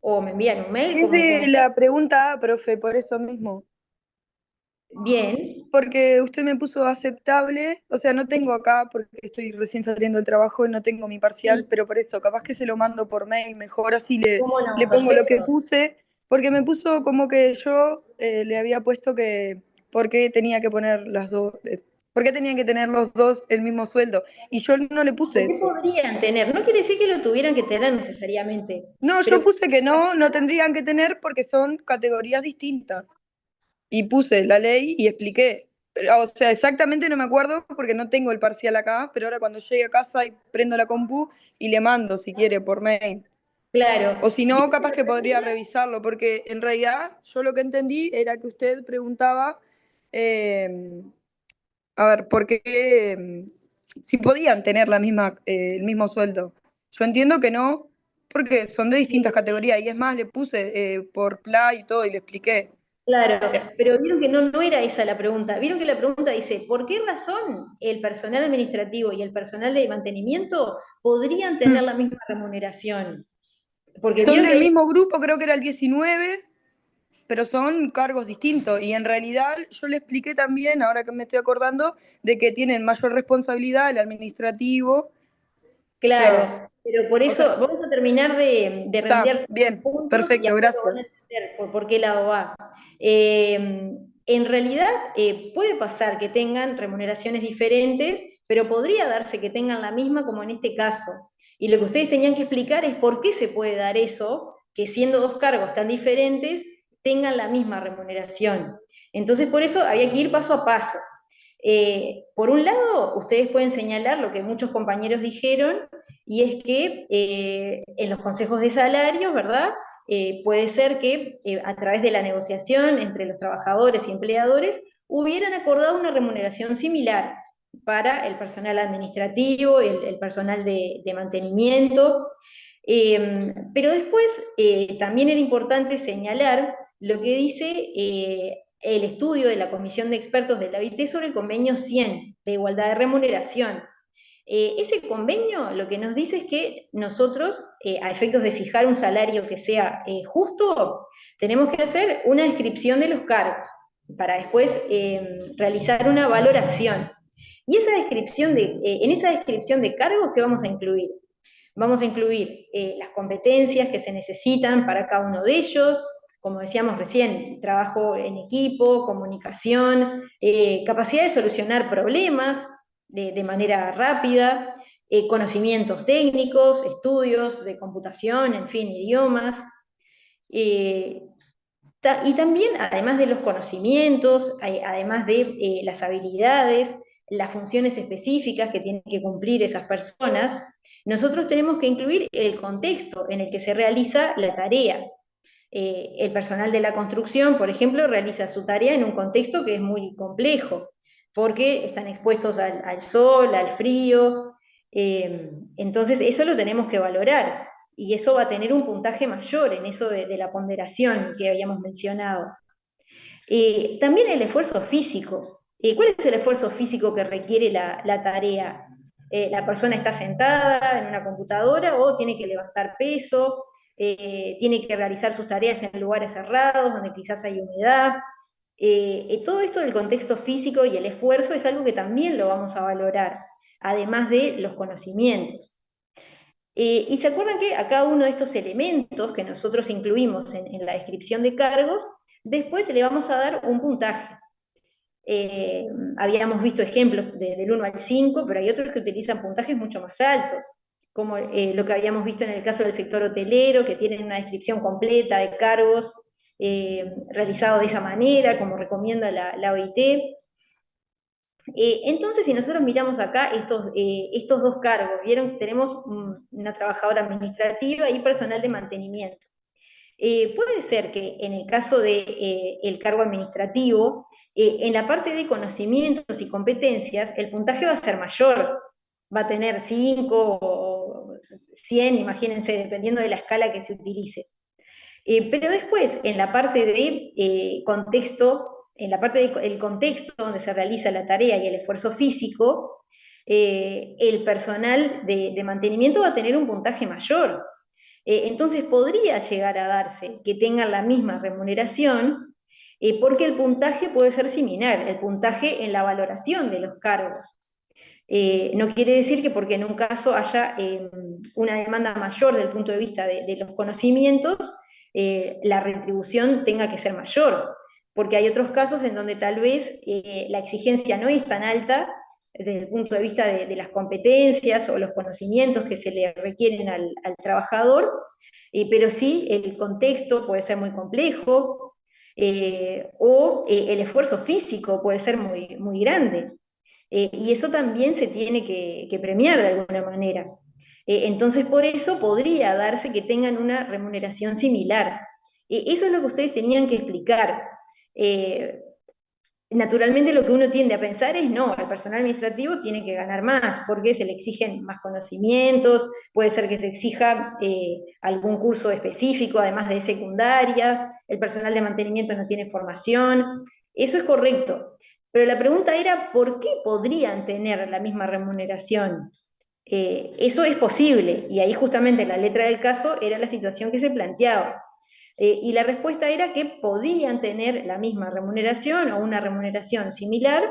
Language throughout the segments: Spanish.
o me envían un mail, Es ¿cómo de se hace? la pregunta A, profe, por eso mismo. Bien, Porque usted me puso aceptable, o sea, no tengo acá porque estoy recién saliendo del trabajo y no tengo mi parcial, sí, pero por eso, capaz que se lo mando por mail, mejor así le, cómo le no, pongo lo que perfecto. puse, porque me puso como que yo le había puesto que, ¿por qué tenía que poner las dos? ¿Por qué tenían que tener los dos el mismo sueldo? Y yo no le puse ¿Por qué eso. podrían tener? No quiere decir que lo tuvieran que tener necesariamente, No, yo pero puse que no, no tendrían que tener porque son categorías distintas. Y puse la ley y expliqué. O sea, exactamente no me acuerdo porque no tengo el parcial acá, pero ahora cuando llegue a casa y prendo la compu y le mando si quiere por mail. claro, O si no, bien, capaz que podría revisarlo, porque en realidad yo lo que entendí era que usted preguntaba, eh, a ver, ¿por qué? Si podían tener la misma, el mismo sueldo. Yo entiendo que no, porque son de distintas categorías y es más, le puse por Play y todo y le expliqué. claro, pero vieron que no era esa la pregunta. Vieron que la pregunta dice, ¿por qué razón el personal administrativo y el personal de mantenimiento podrían tener la misma remuneración? Porque Son vieron que del hay... mismo grupo, creo que era el 19, pero son cargos distintos. Y en realidad yo le expliqué también, ahora que me estoy acordando, de que tienen mayor responsabilidad el administrativo. O sea, Claro, pero por o sea, eso vamos a terminar de está redondear los bien, puntos y perfecto, ahora lo van a gracias. entender por qué lado va. En realidad puede pasar que tengan remuneraciones diferentes, pero podría darse que tengan la misma como en este caso. Y lo que ustedes tenían que explicar es por qué se puede dar eso, que siendo dos cargos tan diferentes, tengan la misma remuneración. Entonces, por eso había que ir paso a paso. Por un lado, ustedes pueden señalar lo que muchos compañeros dijeron, y es que en los consejos de salarios, ¿verdad? Puede ser que a través de la negociación entre los trabajadores y empleadores hubieran acordado una remuneración similar para el personal administrativo, el personal de mantenimiento, pero después también era importante señalar lo que dice el estudio de la Comisión de Expertos de la OIT sobre el convenio 100 de igualdad de remuneración. Ese convenio lo que nos dice es que nosotros, a efectos de fijar un salario que sea justo, tenemos que hacer una descripción de los cargos para después realizar una valoración. Y esa descripción en esa descripción de cargos, ¿qué vamos a incluir? Vamos a incluir las competencias que se necesitan para cada uno de ellos, como decíamos recién, trabajo en equipo, comunicación, capacidad de solucionar problemas de manera rápida, conocimientos técnicos, estudios de computación, en fin, idiomas. Eh, y también, además de los conocimientos, además de las habilidades, las funciones específicas que tienen que cumplir esas personas, nosotros tenemos que incluir el contexto en el que se realiza la tarea. El personal de la construcción, por ejemplo, realiza su tarea en un contexto que es muy complejo, porque están expuestos al sol, al frío, entonces eso lo tenemos que valorar y eso va a tener un puntaje mayor en eso de la ponderación que habíamos mencionado. También el esfuerzo físico. ¿Cuál es el esfuerzo físico que requiere la tarea? ¿La persona está sentada en una computadora o tiene que levantar peso? ¿Tiene que realizar sus tareas en lugares cerrados donde quizás hay humedad? Todo esto del contexto físico y el esfuerzo es algo que también lo vamos a valorar, además de los conocimientos. Y se acuerdan que a cada uno de estos elementos que nosotros incluimos en la descripción de cargos, después le vamos a dar un puntaje. Eh, Habíamos visto ejemplos del 1 al 5, pero hay otros que utilizan puntajes mucho más altos, como lo que habíamos visto en el caso del sector hotelero, que tienen una descripción completa de cargos realizados de esa manera, como recomienda la OIT. Entonces, si nosotros miramos acá estos dos cargos, vieron, tenemos una trabajadora administrativa y personal de mantenimiento. Puede ser que en el caso del cargo administrativo, en la parte de conocimientos y competencias, el puntaje va a ser mayor, va a tener 5 o 100, imagínense, dependiendo de la escala que se utilice. Pero después, en la parte de contexto, en la parte del contexto donde se realiza la tarea y el esfuerzo físico, el personal de mantenimiento va a tener un puntaje mayor. Entonces podría llegar a darse que tengan la misma remuneración, porque el puntaje puede ser similar, el puntaje en la valoración de los cargos. No quiere decir que porque en un caso haya una demanda mayor desde el punto de vista de los conocimientos, la retribución tenga que ser mayor, porque hay otros casos en donde tal vez la exigencia no es tan alta desde el punto de vista de las competencias o los conocimientos que se le requieren al trabajador, pero sí el contexto puede ser muy complejo, o el esfuerzo físico puede ser muy, muy grande. Y eso también se tiene que premiar de alguna manera. Entonces, por eso podría darse que tengan una remuneración similar. Eso es lo que ustedes tenían que explicar. Eh, Naturalmente lo que uno tiende a pensar es, no, el personal administrativo tiene que ganar más, porque se le exigen más conocimientos, puede ser que se exija algún curso específico, además de secundaria, el personal de mantenimiento no tiene formación, eso es correcto. Pero la pregunta era, ¿por qué podrían tener la misma remuneración? Eso es posible, y ahí justamente la letra del caso era la situación que se planteaba. Y la respuesta era que podían tener la misma remuneración o una remuneración similar,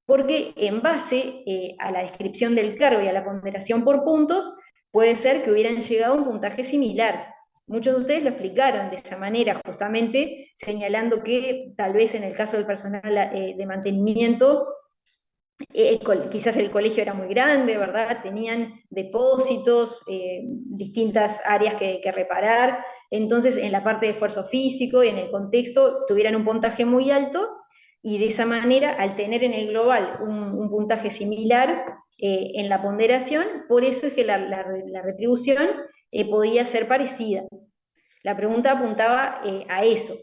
porque en base a la descripción del cargo y a la ponderación por puntos, puede ser que hubieran llegado a un puntaje similar. Muchos de ustedes lo explicaron de esa manera, justamente señalando que tal vez en el caso del personal de mantenimiento quizás el colegio era muy grande, ¿verdad? Tenían depósitos, distintas áreas que reparar, entonces en la parte de esfuerzo físico y en el contexto tuvieran un puntaje muy alto, y de esa manera, al tener en el global un puntaje similar en la ponderación, por eso es que la retribución podía ser parecida. La pregunta apuntaba a eso.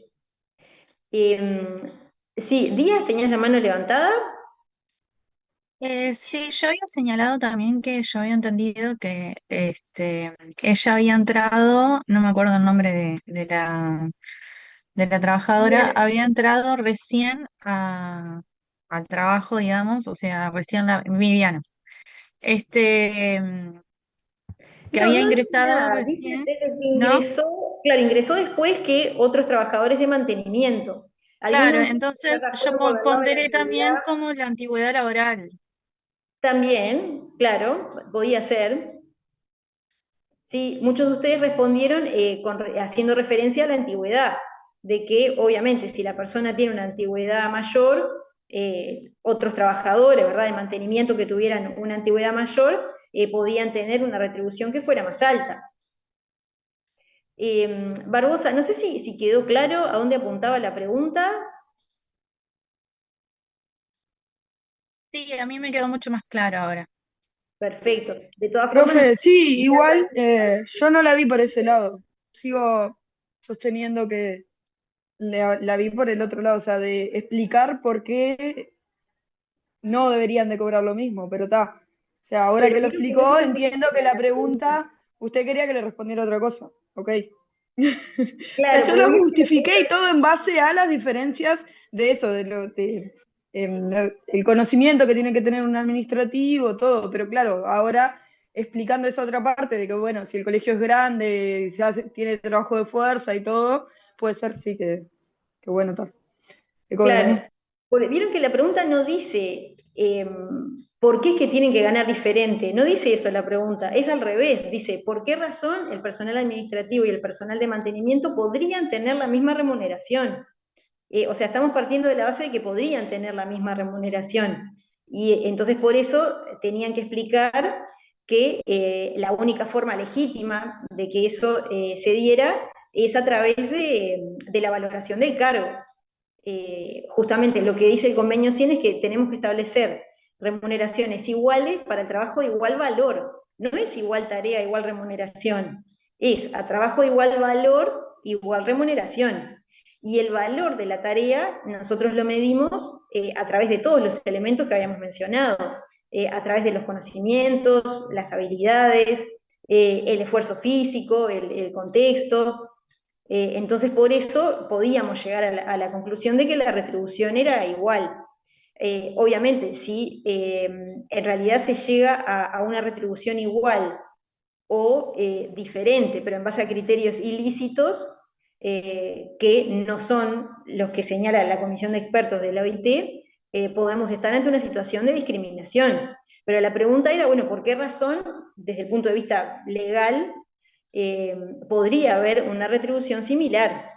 Sí, Díaz, ¿tenías la mano levantada? Sí, yo había señalado también que yo había entendido que ella había entrado, no me acuerdo el nombre de la trabajadora, Bien. había entrado recién al trabajo, digamos, o sea, recién Viviana, este, que No, había no dice ingresado nada, dice recién, que ¿no? ingresó, claro, ingresó después que otros trabajadores de mantenimiento. Claro, Algunos entonces la yo razón por la edad de la ponderé antigüedad también como la antigüedad laboral. también, claro, podía ser. Sí, muchos de ustedes respondieron haciendo referencia a la antigüedad, de que obviamente si la persona tiene una antigüedad mayor, otros trabajadores, ¿verdad?, de mantenimiento que tuvieran una antigüedad mayor, podían tener una retribución que fuera más alta. Barbosa, no sé si quedó claro a dónde apuntaba la pregunta. Sí, a mí me quedó mucho más claro ahora. Perfecto. De todas formas, Profe, sí, ya igual yo no la vi por ese lado. Sigo sosteniendo que la vi por el otro lado, o sea, de explicar por qué no deberían de cobrar lo mismo, pero está. O sea, ahora pero que lo vieron que no explicó, quedó entiendo que clara la la pregunta. pregunta, usted quería que le respondiera otra cosa, ¿ok? O sea, Claro, yo porque lo vieron que la justifiqué pregunta. y todo en base a las diferencias de eso, el conocimiento que tiene que tener un administrativo, todo, pero claro, ahora explicando esa otra parte de que, bueno, si el colegio es grande, tiene trabajo de fuerza y todo, puede ser, sí, que bueno, tal, que cobre lo Claro, mismo. porque vieron que la pregunta no dice por qué es que tienen que ganar diferente, no dice eso la pregunta, es al revés, dice por qué razón el personal administrativo y el personal de mantenimiento podrían tener la misma remuneración. O sea, estamos partiendo de la base de que podrían tener la misma remuneración. Y entonces por eso tenían que explicar que la única forma legítima de que eso se diera es a través de la valoración del cargo. Justamente lo que dice el convenio 100 es que tenemos que establecer remuneraciones iguales para el trabajo de igual valor. No es igual tarea, igual remuneración. Es a trabajo de igual valor, igual remuneración. Y el valor de la tarea nosotros lo medimos a través de todos los elementos que habíamos mencionado, a través de los conocimientos, las habilidades, el esfuerzo físico, el contexto. Entonces, por eso podíamos llegar a la conclusión de que la retribución era igual. Obviamente, si en realidad se llega a una retribución igual o diferente, pero en base a criterios ilícitos que no son los que señala la Comisión de Expertos de la OIT, podemos estar ante una situación de discriminación. Pero la pregunta era, bueno, ¿por qué razón, desde el punto de vista legal, podría haber una retribución similar?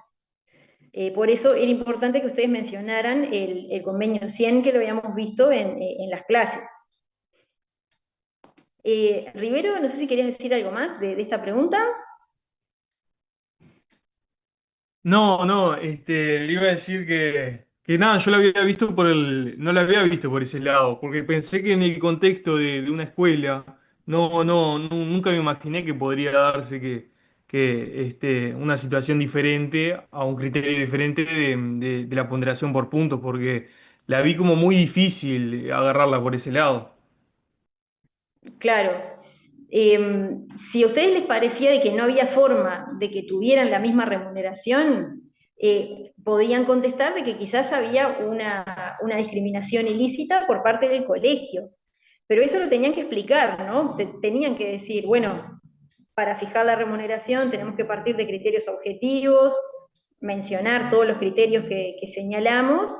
Por eso era importante que ustedes mencionaran el convenio 100 que lo habíamos visto en las clases. Rivero, no sé si querías decir algo más de esta pregunta. No, no, le iba a decir que nada, yo la había visto no la había visto por ese lado, porque pensé que en el contexto de una escuela, nunca me imaginé que podría darse que una situación diferente a un criterio diferente de la ponderación por puntos, porque la vi como muy difícil agarrarla por ese lado. Claro. Si a ustedes les parecía de que no había forma de que tuvieran la misma remuneración, podían contestar de que quizás había una discriminación ilícita por parte del colegio. Pero eso lo tenían que explicar, ¿no? Tenían que decir, bueno, para fijar la remuneración tenemos que partir de criterios objetivos, mencionar todos los criterios que señalamos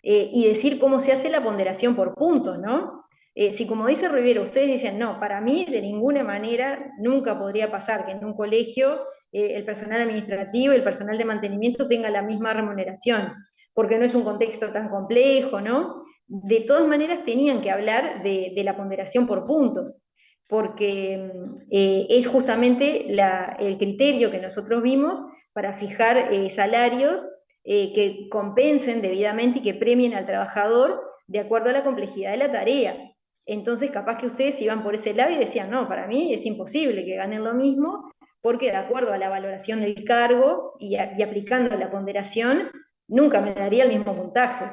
y decir cómo se hace la ponderación por puntos, ¿no? Si como dice Rivero, ustedes dicen, no, para mí de ninguna manera nunca podría pasar que en un colegio el personal administrativo y el personal de mantenimiento tenga la misma remuneración, porque no es un contexto tan complejo, ¿no? De todas maneras tenían que hablar de la ponderación por puntos, porque es justamente el criterio que nosotros vimos para fijar salarios que compensen debidamente y que premien al trabajador de acuerdo a la complejidad de la tarea. Entonces, capaz que ustedes iban por ese lado y decían, no, para mí es imposible que ganen lo mismo, porque de acuerdo a la valoración del cargo y aplicando la ponderación, nunca me daría el mismo puntaje.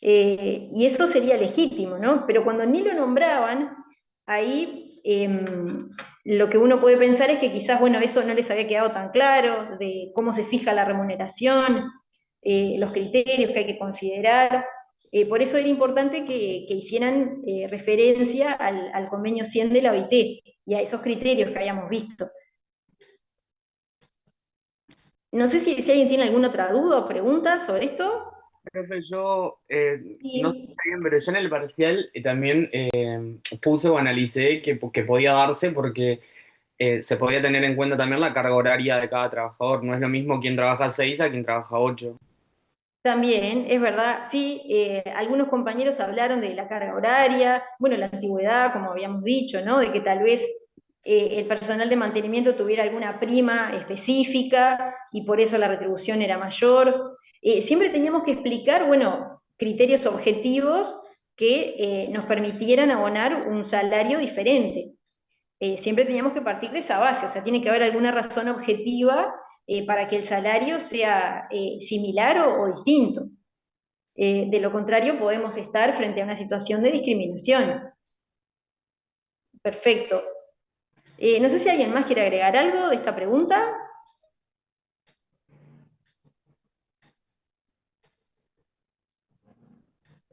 Y eso sería legítimo, ¿no? Pero cuando ni lo nombraban, ahí lo que uno puede pensar es que quizás, bueno, eso no les había quedado tan claro, de cómo se fija la remuneración, los criterios que hay que considerar. Por eso era importante que hicieran referencia al convenio 100 de la OIT y a esos criterios que habíamos visto. No sé si alguien tiene alguna otra duda o pregunta sobre esto. Profe, yo no sé Sí. bien, pero yo en el parcial también puse o analicé que podía darse porque se podía tener en cuenta también la carga horaria de cada trabajador. No es lo mismo quien trabaja 6 a quien trabaja 8. También, es verdad, sí, algunos compañeros hablaron de la carga horaria, bueno, la antigüedad, como habíamos dicho, ¿no? De que tal vez el personal de mantenimiento tuviera alguna prima específica y por eso la retribución era mayor. Siempre teníamos que explicar, bueno, criterios objetivos que nos permitieran abonar un salario diferente. Siempre teníamos que partir de esa base, o sea, tiene que haber alguna razón objetiva para que el salario sea similar o distinto. De lo contrario, podemos estar frente a una situación de discriminación. Perfecto. No sé si alguien más quiere agregar algo de esta pregunta.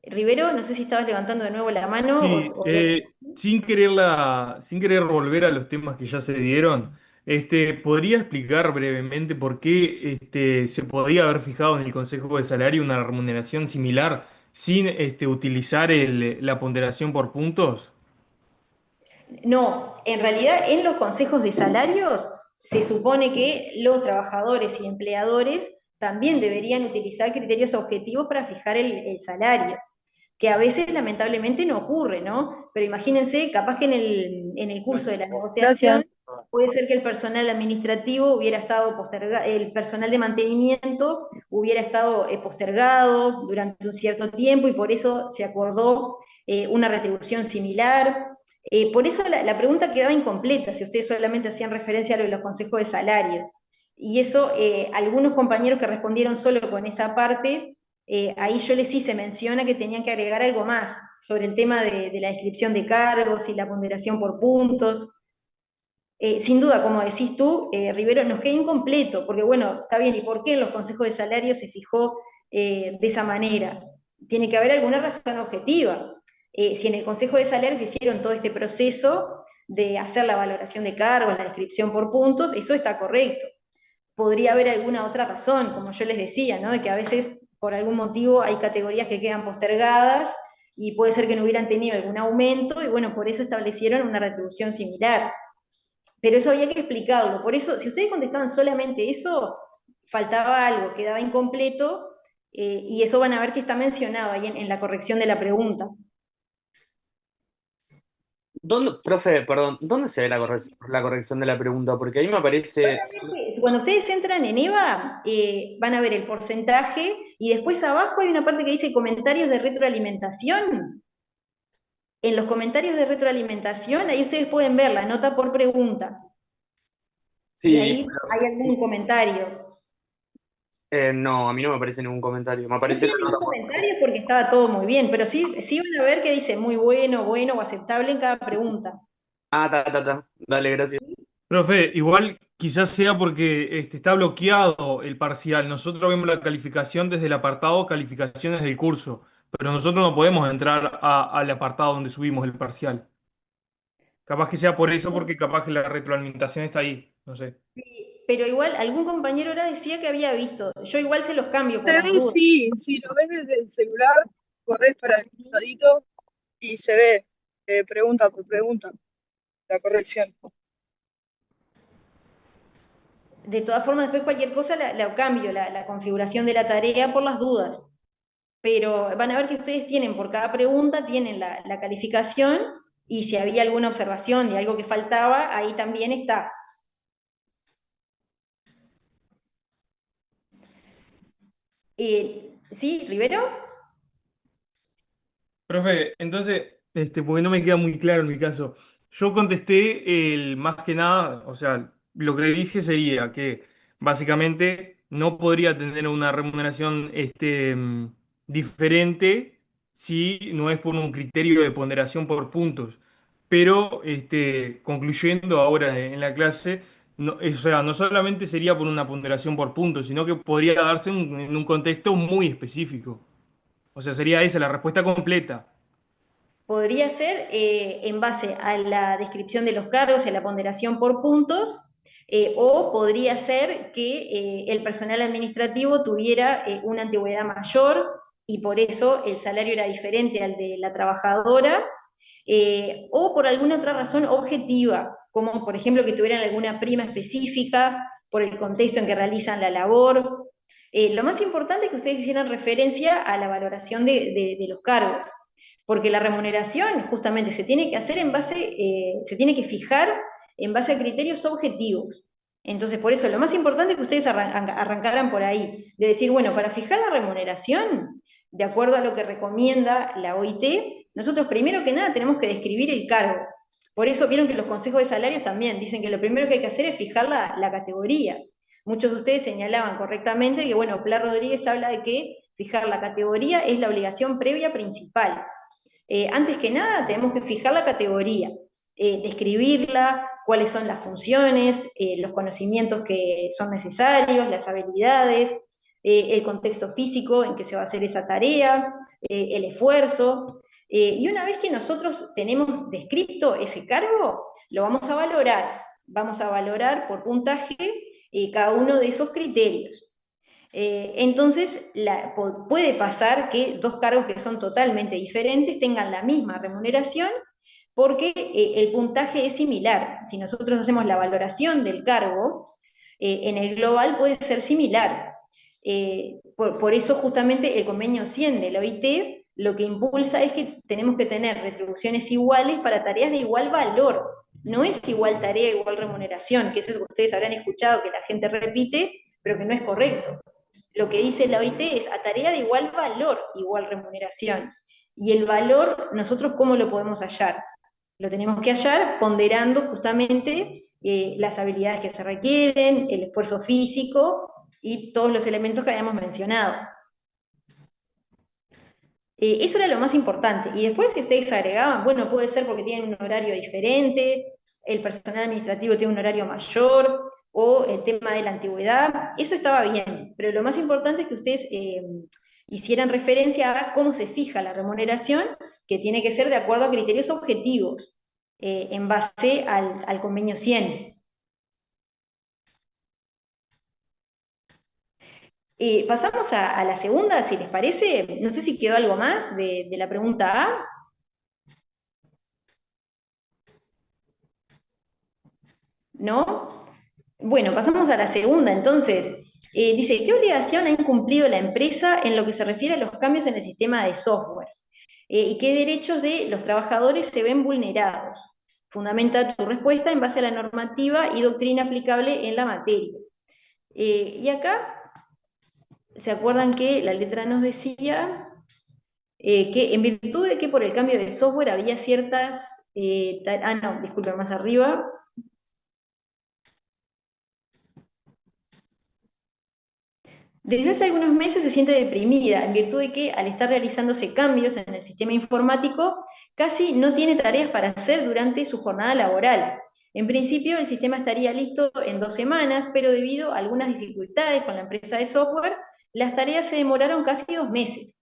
Rivero, no sé si estabas levantando de nuevo la mano Sí, sin querer volver a los temas que ya se dieron, ¿podría explicar brevemente por qué se podía haber fijado en el Consejo de Salario una remuneración similar sin utilizar la ponderación por puntos? No, en realidad en los consejos de salarios se supone que los trabajadores y empleadores también deberían utilizar criterios objetivos para fijar el salario, que a veces lamentablemente no ocurre, ¿no? Pero imagínense, capaz que en el curso de la Gracias. negociación puede ser que el personal administrativo hubiera estado postergado, el personal de mantenimiento hubiera estado postergado durante un cierto tiempo y por eso se acordó una retribución similar. Por eso la pregunta quedaba incompleta, si ustedes solamente hacían referencia a lo de los consejos de salarios. Y eso, algunos compañeros que respondieron solo con esa parte, ahí yo les hice menciona que tenían que agregar algo más sobre el tema de la descripción de cargos y la ponderación por puntos. Sin duda, como decís tú, Rivero, nos queda incompleto, porque bueno, está bien, ¿y por qué en los consejos de salarios se fijó de esa manera? Tiene que haber alguna razón objetiva. Si en el consejo de salarios hicieron todo este proceso de hacer la valoración de cargos, la descripción por puntos, eso está correcto. Podría haber alguna otra razón, como yo les decía, ¿no? De que a veces por algún motivo hay categorías que quedan postergadas y puede ser que no hubieran tenido algún aumento y bueno, por eso establecieron una retribución similar. Pero eso había que explicarlo. Por eso, si ustedes contestaban solamente eso, faltaba algo, quedaba incompleto, y eso van a ver que está mencionado ahí en la corrección de la pregunta. Profe, perdón, ¿dónde se ve la corrección de la pregunta? Porque ahí me aparece... Cuando ustedes entran en EVA, van a ver el porcentaje, y después abajo hay una parte que dice comentarios de retroalimentación. En los comentarios de retroalimentación, ahí ustedes pueden ver la nota por pregunta. Y Sí, ahí hay algún comentario. no, a mí no me aparece ningún comentario. Me No aparece tiene la ningún nota. comentario porque estaba todo muy bien, pero sí van a ver que dice muy bueno, bueno o aceptable en cada pregunta. Ah, ta. Dale, gracias. Profe, igual quizás sea porque está bloqueado el parcial. Nosotros vemos la calificación desde el apartado calificaciones del curso, pero nosotros no podemos entrar al apartado donde subimos el parcial. Capaz que sea por eso, porque capaz que la retroalimentación está ahí, no sé. Sí, pero igual algún compañero ahora decía que había visto. Yo igual se los cambio por Se las ve, dudas. sí, si lo ves desde el celular, corres para el costadito y se ve pregunta por pregunta la corrección. De todas formas, después cualquier cosa la cambio, la configuración de la tarea por las dudas. Pero van a ver que ustedes tienen por cada pregunta, tienen la calificación, y si había alguna observación de algo que faltaba, ahí también está. ¿Sí, Rivero? Profe, entonces, porque no me queda muy claro en mi caso. Yo contesté más que nada, o sea, lo que dije sería que básicamente no podría tener una remuneración diferente si no es por un criterio de ponderación por puntos. Pero concluyendo ahora en la clase, no, o sea, no solamente sería por una ponderación por puntos, sino que podría darse en un contexto muy específico. O sea, sería esa la respuesta completa. Podría ser en base a la descripción de los cargos y a la ponderación por puntos, o podría ser que el personal administrativo tuviera una antigüedad mayor y por eso el salario era diferente al de la trabajadora, o por alguna otra razón objetiva, como por ejemplo que tuvieran alguna prima específica por el contexto en que realizan la labor. Lo más importante es que ustedes hicieran referencia a la valoración de los cargos, porque la remuneración justamente se tiene que hacer en base, se tiene que fijar en base a criterios objetivos. Entonces, por eso lo más importante es que ustedes arrancaran por ahí, de decir, bueno, para fijar la remuneración, de acuerdo a lo que recomienda la OIT, nosotros primero que nada tenemos que describir el cargo. Por eso vieron que los consejos de salarios también dicen que lo primero que hay que hacer es fijar la categoría. Muchos de ustedes señalaban correctamente que, bueno, Pilar Rodríguez habla de que fijar la categoría es la obligación previa principal. Antes que nada tenemos que fijar la categoría, describirla, cuáles son las funciones, los conocimientos que son necesarios, las habilidades, el contexto físico en que se va a hacer esa tarea, el esfuerzo. Y una vez que nosotros tenemos descrito ese cargo, lo vamos a valorar por puntaje cada uno de esos criterios. Entonces, puede pasar que dos cargos que son totalmente diferentes tengan la misma remuneración porque el puntaje es similar. Si nosotros hacemos la valoración del cargo, en el global puede ser similar. Por eso justamente el convenio 100 de la OIT lo que impulsa es que tenemos que tener retribuciones iguales para tareas de igual valor. No es igual tarea, igual remuneración, que eso es lo que ustedes habrán escuchado que la gente repite, pero que no es correcto. Lo que dice la OIT es a tarea de igual valor, igual remuneración. Y el valor, nosotros ¿cómo lo podemos hallar? Lo tenemos que hallar ponderando justamente las habilidades que se requieren, el esfuerzo físico y todos los elementos que habíamos mencionado. Eso era lo más importante. Y después si ustedes agregaban, bueno, puede ser porque tienen un horario diferente, el personal administrativo tiene un horario mayor, o el tema de la antigüedad, eso estaba bien. Pero lo más importante es que ustedes hicieran referencia a cómo se fija la remuneración, que tiene que ser de acuerdo a criterios objetivos. en base al convenio 100. Pasamos a la segunda, si les parece. No sé si quedó algo más de la pregunta A. ¿No? Bueno, pasamos a la segunda, entonces. Dice, ¿qué obligación ha incumplido la empresa en lo que se refiere a los cambios en el sistema de software? ¿Y qué derechos de los trabajadores se ven vulnerados? Fundamenta tu respuesta en base a la normativa y doctrina aplicable en la materia. Y acá, ¿se acuerdan que la letra nos decía que en virtud de que por el cambio de software había ciertas... no, disculpen, más arriba. Desde hace algunos meses se siente deprimida en virtud de que al estar realizándose cambios en el sistema informático, casi no tiene tareas para hacer durante su jornada laboral. En principio el sistema estaría listo en 2 semanas, pero debido a algunas dificultades con la empresa de software, las tareas se demoraron casi 2 meses.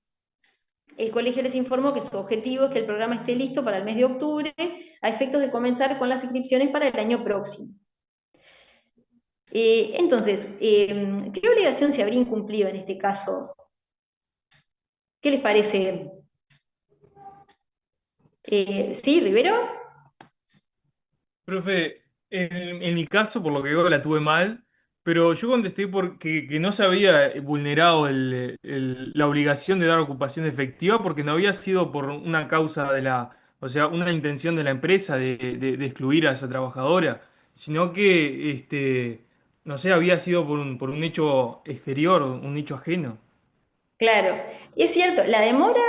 El colegio les informó que su objetivo es que el programa esté listo para el mes de octubre, a efectos de comenzar con las inscripciones para el año próximo. Entonces, ¿qué obligación se habría incumplido en este caso? ¿Qué les parece? ¿Sí, Rivero? Profe, en mi caso, por lo que veo, la tuve mal, pero yo contesté porque que no se había vulnerado la obligación de dar ocupación efectiva porque no había sido por una causa o sea, una intención de la empresa de excluir a esa trabajadora, sino que, no sé, había sido por un hecho exterior, un hecho ajeno. Claro, y es cierto, la demora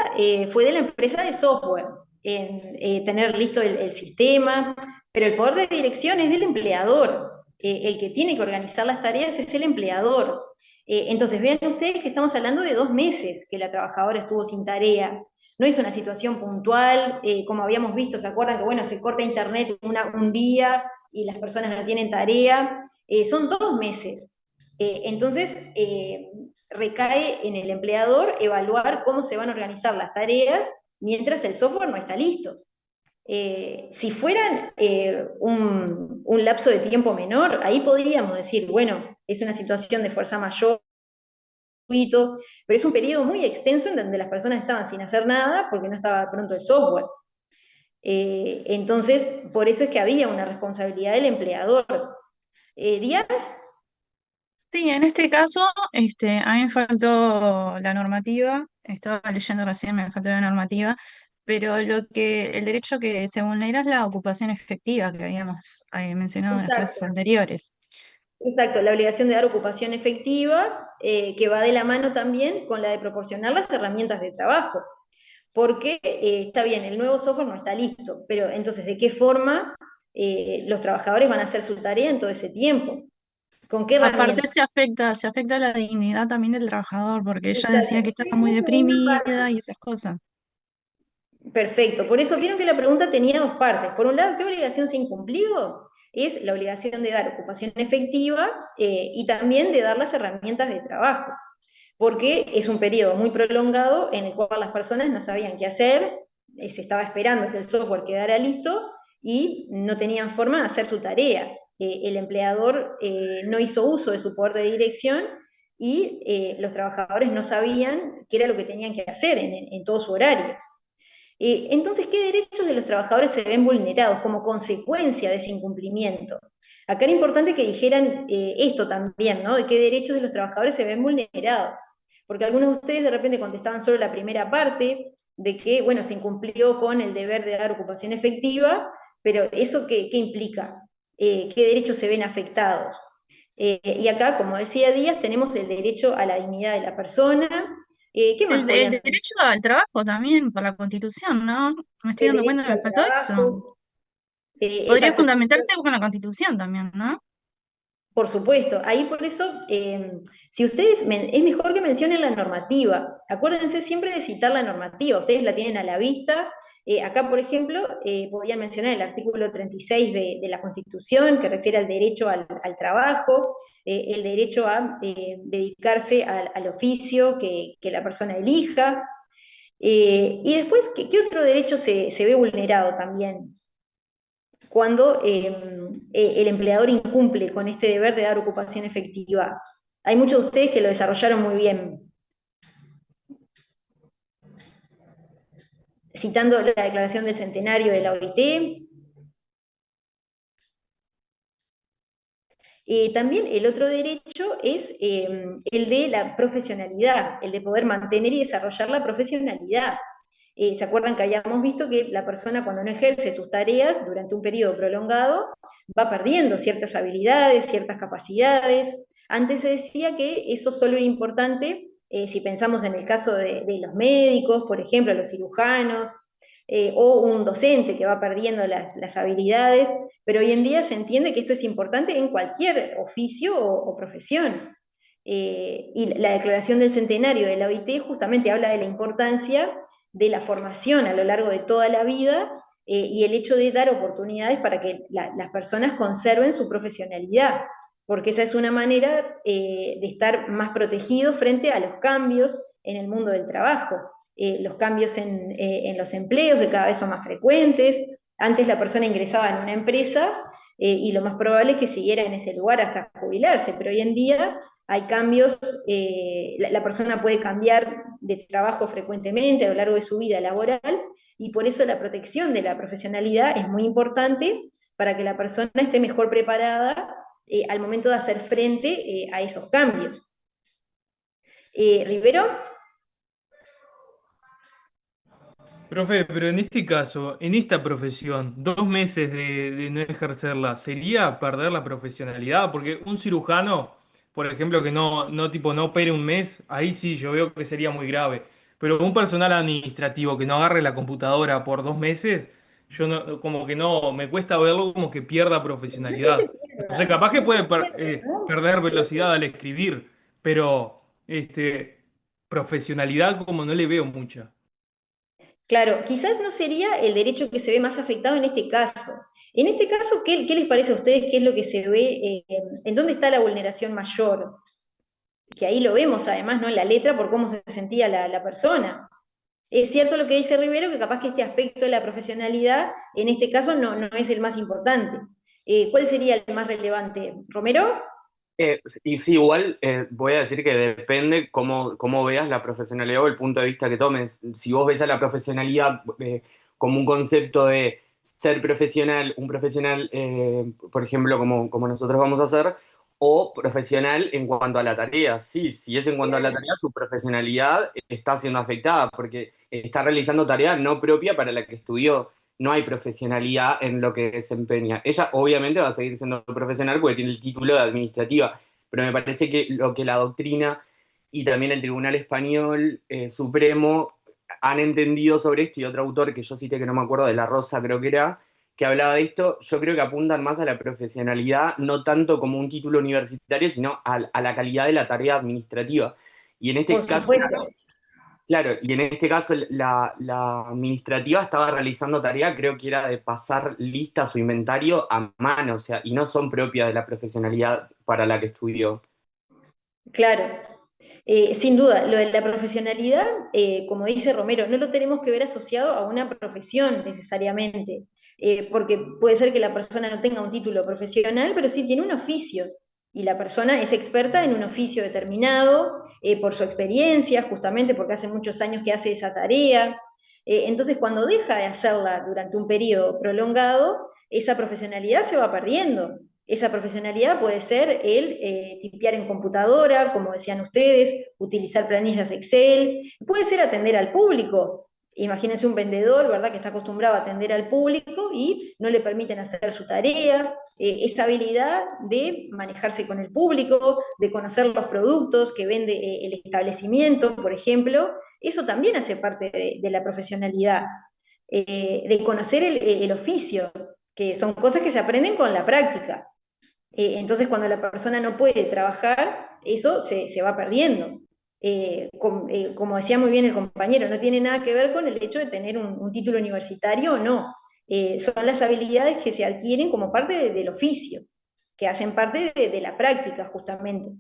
fue de la empresa de software en tener listo el sistema, pero el poder de dirección es del empleador. El que tiene que organizar las tareas es el empleador. Entonces, vean ustedes que estamos hablando de 2 meses que la trabajadora estuvo sin tarea. No es una situación puntual, como habíamos visto, ¿se acuerdan que bueno, se corta internet un día y las personas no tienen tarea? Son 2 meses. Entonces, recae en el empleador evaluar cómo se van a organizar las tareas mientras el software no está listo. Si fueran un lapso de tiempo menor, ahí podríamos decir, bueno, es una situación de fuerza mayor, pero es un periodo muy extenso en donde las personas estaban sin hacer nada porque no estaba pronto el software. Entonces, por eso es que había una responsabilidad del empleador. Díaz, Sí, en este caso, a mí me faltó la normativa, estaba leyendo recién, me faltó la normativa, pero el derecho que se vulnera es la ocupación efectiva que habíamos mencionado en las clases exacto. anteriores. Exacto, la obligación de dar ocupación efectiva, que va de la mano también con la de proporcionar las herramientas de trabajo, porque está bien, el nuevo software no está listo, pero entonces, ¿de qué forma los trabajadores van a hacer su tarea en todo ese tiempo? ¿Con qué Aparte herramientas? se afecta la dignidad también del trabajador, porque ella decía Exacto. que estaba muy deprimida y esas cosas. Perfecto, por eso vieron que la pregunta tenía 2 partes. Por un lado, ¿qué obligación se ha incumplido? Es la obligación de dar ocupación efectiva y también de dar las herramientas de trabajo, porque es un periodo muy prolongado en el cual las personas no sabían qué hacer, se estaba esperando que el software quedara listo y no tenían forma de hacer su tarea. El empleador no hizo uso de su poder de dirección y los trabajadores no sabían qué era lo que tenían que hacer en todo su horario. Entonces, ¿qué derechos de los trabajadores se ven vulnerados como consecuencia de ese incumplimiento? Acá era importante que dijeran esto también, ¿no? De qué derechos de los trabajadores se ven vulnerados. Porque algunos de ustedes de repente contestaban solo la primera parte, de que, bueno, se incumplió con el deber de dar ocupación efectiva, pero ¿eso qué implica? ¿Qué derechos se ven afectados? Y acá, como decía Díaz, tenemos el derecho a la dignidad de la persona. ¿Qué más El podían ser? derecho al trabajo también por la Constitución, ¿no? Me estoy El dando cuenta derecho que me al faltó eso. trabajo. Podría Exacto, fundamentarse con la Constitución también, ¿no? por supuesto. Ahí por eso, si ustedes, es mejor que mencionen la normativa. Acuérdense siempre de citar la normativa, ustedes la tienen a la vista. Acá, por ejemplo, podían mencionar el artículo 36 de la Constitución, que refiere al derecho al trabajo, el derecho a dedicarse al oficio que la persona elija. Y después, ¿qué otro derecho se ve vulnerado también? cuando el empleador incumple con este deber de dar ocupación efectiva. Hay muchos de ustedes que lo desarrollaron muy bien. Citando la declaración del centenario de la OIT. También el otro derecho es el de la profesionalidad, el de poder mantener y desarrollar la profesionalidad. ¿Se acuerdan que habíamos visto que la persona cuando no ejerce sus tareas durante un periodo prolongado va perdiendo ciertas habilidades, ciertas capacidades? Antes se decía que eso solo era importante si pensamos en el caso de los médicos, por ejemplo, los cirujanos, o un docente que va perdiendo las habilidades, pero hoy en día se entiende que esto es importante en cualquier oficio o profesión. Y la declaración del centenario de la OIT justamente habla de la importancia de la formación a lo largo de toda la vida y el hecho de dar oportunidades para que las personas conserven su profesionalidad, porque esa es una manera de estar más protegidos frente a los cambios en el mundo del trabajo. Los cambios en los empleos que cada vez son más frecuentes. Antes la persona ingresaba en una empresa y lo más probable es que siguiera en ese lugar hasta jubilarse, pero hoy en día hay cambios, la persona puede cambiar de trabajo frecuentemente a lo largo de su vida laboral, y por eso la protección de la profesionalidad es muy importante para que la persona esté mejor preparada al momento de hacer frente a esos cambios. Rivero. Profe, pero en este caso, en esta profesión, 2 meses de no ejercerla, ¿sería perder la profesionalidad? Porque un cirujano, por ejemplo, que no opere un mes, ahí sí yo veo que sería muy grave. Pero un personal administrativo que no agarre la computadora por 2 meses, yo no, como que no, me cuesta verlo como que pierda No es que se profesionalidad. No sé, pierda, capaz que no es que puede se pierda, ¿no? perder velocidad al escribir, pero profesionalidad como no le veo mucha. Claro, quizás no sería el derecho que se ve más afectado en este caso. En este caso, ¿qué les parece a ustedes? ¿Qué es lo que se ve? ¿En dónde está la vulneración mayor? Que ahí lo vemos además, ¿no? En la letra por cómo se sentía la persona. Es cierto lo que dice Rivero, que capaz que este aspecto de la profesionalidad, en este caso, no es el más importante. ¿Cuál sería el más relevante? ¿Romero? Y sí, igual voy a decir que depende cómo veas la profesionalidad o el punto de vista que tomes. Si vos ves a la profesionalidad como un concepto de ser profesional, un profesional, por ejemplo, como nosotros vamos a hacer, o profesional en cuanto a la tarea. Sí, si es en cuanto a la tarea, su profesionalidad está siendo afectada porque está realizando tarea no propia para la que estudió. No hay profesionalidad en lo que desempeña. Ella obviamente va a seguir siendo profesional porque tiene el título de administrativa, pero me parece que lo que la doctrina y también el Tribunal Español Supremo han entendido sobre esto, y otro autor que yo cité que no me acuerdo, de La Rosa creo que era, que hablaba de esto, yo creo que apuntan más a la profesionalidad, no tanto como un título universitario, sino a la calidad de la tarea administrativa. Y en este Por caso, supuesto. claro, y en este caso la administrativa estaba realizando tarea, creo que era de pasar lista su inventario a mano, o sea, y no son propias de la profesionalidad para la que estudió. Claro. Sin duda, lo de la profesionalidad, como dice Romero, no lo tenemos que ver asociado a una profesión necesariamente, porque puede ser que la persona no tenga un título profesional, pero sí tiene un oficio, y la persona es experta en un oficio determinado, por su experiencia, justamente porque hace muchos años que hace esa tarea. Entonces, cuando deja de hacerla durante un periodo prolongado, esa profesionalidad se va perdiendo. Esa profesionalidad puede ser el tipear en computadora, como decían ustedes, utilizar planillas Excel, puede ser atender al público. Imagínense un vendedor, ¿verdad?, que está acostumbrado a atender al público y no le permiten hacer su tarea. Esa habilidad de manejarse con el público, de conocer los productos que vende el establecimiento, por ejemplo, eso también hace parte de la profesionalidad, de conocer el oficio, que son cosas que se aprenden con la práctica. Entonces, cuando la persona no puede trabajar, eso se va perdiendo. Como decía muy bien el compañero, no tiene nada que ver con el hecho de tener un título universitario o no. Son las habilidades que se adquieren como parte del oficio, que hacen parte de la práctica, justamente.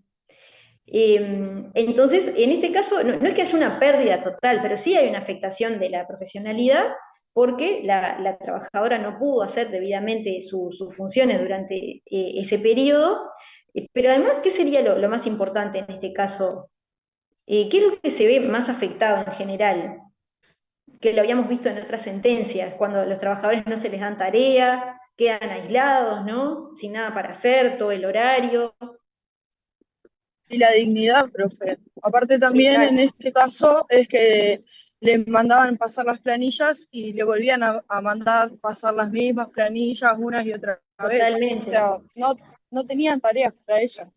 Entonces, en este caso, no es que haya una pérdida total, pero sí hay una afectación de la profesionalidad, porque la trabajadora no pudo hacer debidamente sus funciones durante ese periodo. Pero además, ¿qué sería lo más importante en este caso? ¿Qué es lo que se ve más afectado en general? Que lo habíamos visto en otras sentencias, cuando a los trabajadores no se les dan tarea, quedan aislados, ¿no? Sin nada para hacer, todo el horario. Y la dignidad, profe. Aparte también en Exacto, este caso es que le mandaban pasar las planillas y le volvían a mandar pasar las mismas planillas una y otra vez. O totalmente. sea, no tenían tareas para ella.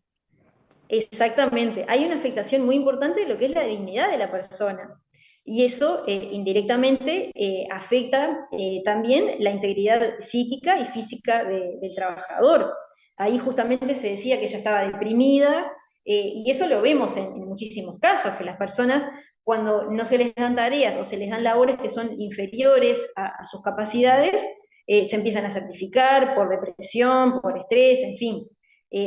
Exactamente. Hay una afectación muy importante de lo que es la dignidad de la persona. Y eso indirectamente afecta también la integridad psíquica y física del trabajador. Ahí justamente se decía que ella estaba deprimida, y eso lo vemos en muchísimos casos, que las personas cuando no se les dan tareas o se les dan labores que son inferiores a sus capacidades, se empiezan a certificar por depresión, por estrés, en fin.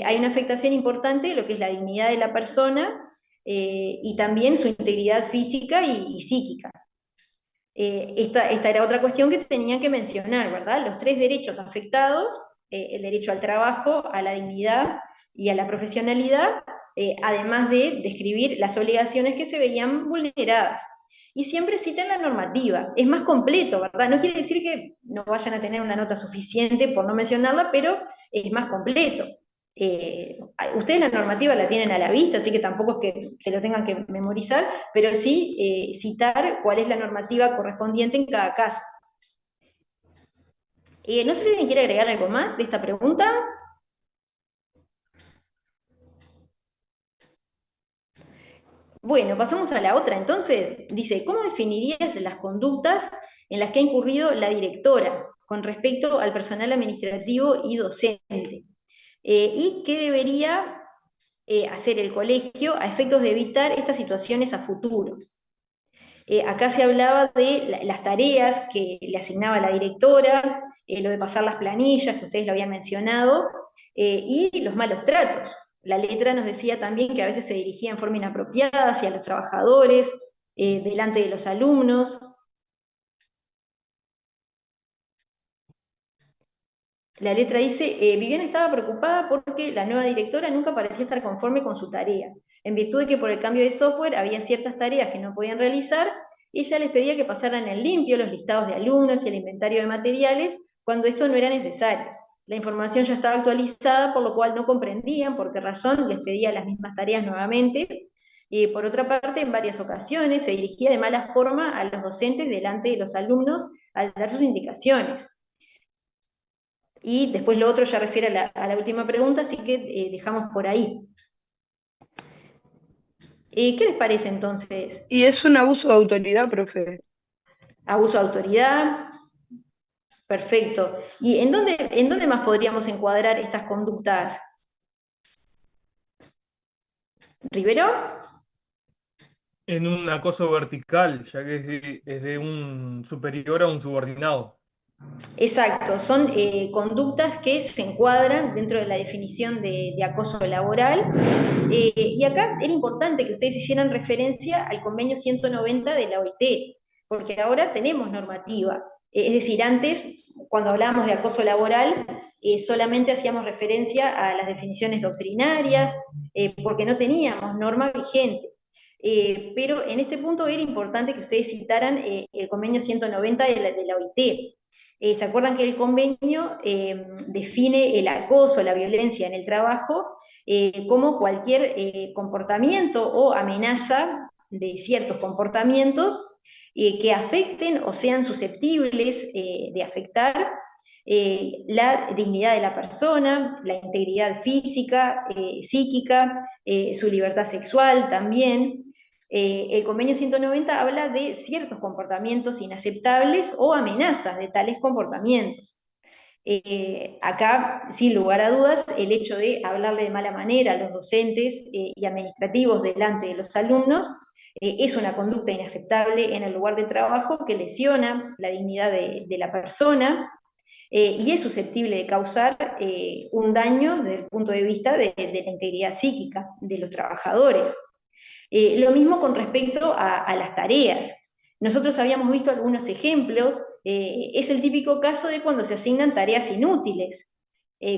Hay una afectación importante de lo que es la dignidad de la persona, y también su integridad física y psíquica. Esta era otra cuestión que tenían que mencionar, ¿verdad? Los tres derechos afectados, el derecho al trabajo, a la dignidad y a la profesionalidad, además de describir las obligaciones que se veían vulneradas. Y siempre citan la normativa, es más completo, ¿verdad? No quiere decir que no vayan a tener una nota suficiente por no mencionarla, pero es más completo. Ustedes la normativa la tienen a la vista, así que tampoco es que se lo tengan que memorizar, pero sí citar cuál es la normativa correspondiente en cada caso. No sé si alguien quiere agregar algo más de esta pregunta. Bueno, pasamos a la otra. Entonces, dice, ¿cómo definirías las conductas en las que ha incurrido la directora con respecto al personal administrativo y docente? ¿Y qué debería hacer el colegio a efectos de evitar estas situaciones a futuro? Acá se hablaba de las tareas que le asignaba la directora, lo de pasar las planillas, que ustedes lo habían mencionado, y los malos tratos. La letra nos decía también que a veces se dirigía en forma inapropiada hacia los trabajadores, delante de los alumnos. La letra dice, Viviana estaba preocupada porque la nueva directora nunca parecía estar conforme con su tarea. En virtud de que por el cambio de software había ciertas tareas que no podían realizar, ella les pedía que pasaran en limpio los listados de alumnos y el inventario de materiales cuando esto no era necesario. La información ya estaba actualizada, por lo cual no comprendían por qué razón les pedía las mismas tareas nuevamente. Y por otra parte, en varias ocasiones se dirigía de mala forma a los docentes delante de los alumnos al dar sus indicaciones. Y después lo otro ya refiere a la última pregunta, así que dejamos por ahí. ¿Qué les parece entonces? Y es un abuso de autoridad, profe. Abuso de autoridad, perfecto. ¿Y en dónde más podríamos encuadrar estas conductas? ¿Rivero? En un acoso vertical, ya que es de un superior a un subordinado. Exacto, son conductas que se encuadran dentro de la definición de acoso laboral. Y acá era importante que ustedes hicieran referencia al convenio 190 de la OIT, porque ahora tenemos normativa. Es decir, antes, cuando hablábamos de acoso laboral, solamente hacíamos referencia a las definiciones doctrinarias, porque no teníamos norma vigente. Pero en este punto era importante que ustedes citaran el convenio 190 de la OIT. ¿Se acuerdan que el convenio define el acoso, la violencia en el trabajo, como cualquier comportamiento o amenaza de ciertos comportamientos que afecten o sean susceptibles de afectar la dignidad de la persona, la integridad física, psíquica, su libertad sexual también? El convenio 190 habla de ciertos comportamientos inaceptables o amenazas de tales comportamientos. Acá, sin lugar a dudas, el hecho de hablarle de mala manera a los docentes y administrativos delante de los alumnos es una conducta inaceptable en el lugar de trabajo que lesiona la dignidad de la persona, y es susceptible de causar un daño desde el punto de vista de la integridad psíquica de los trabajadores. Lo mismo con respecto a las tareas. Nosotros habíamos visto algunos ejemplos es el típico caso de cuando se asignan tareas inútiles,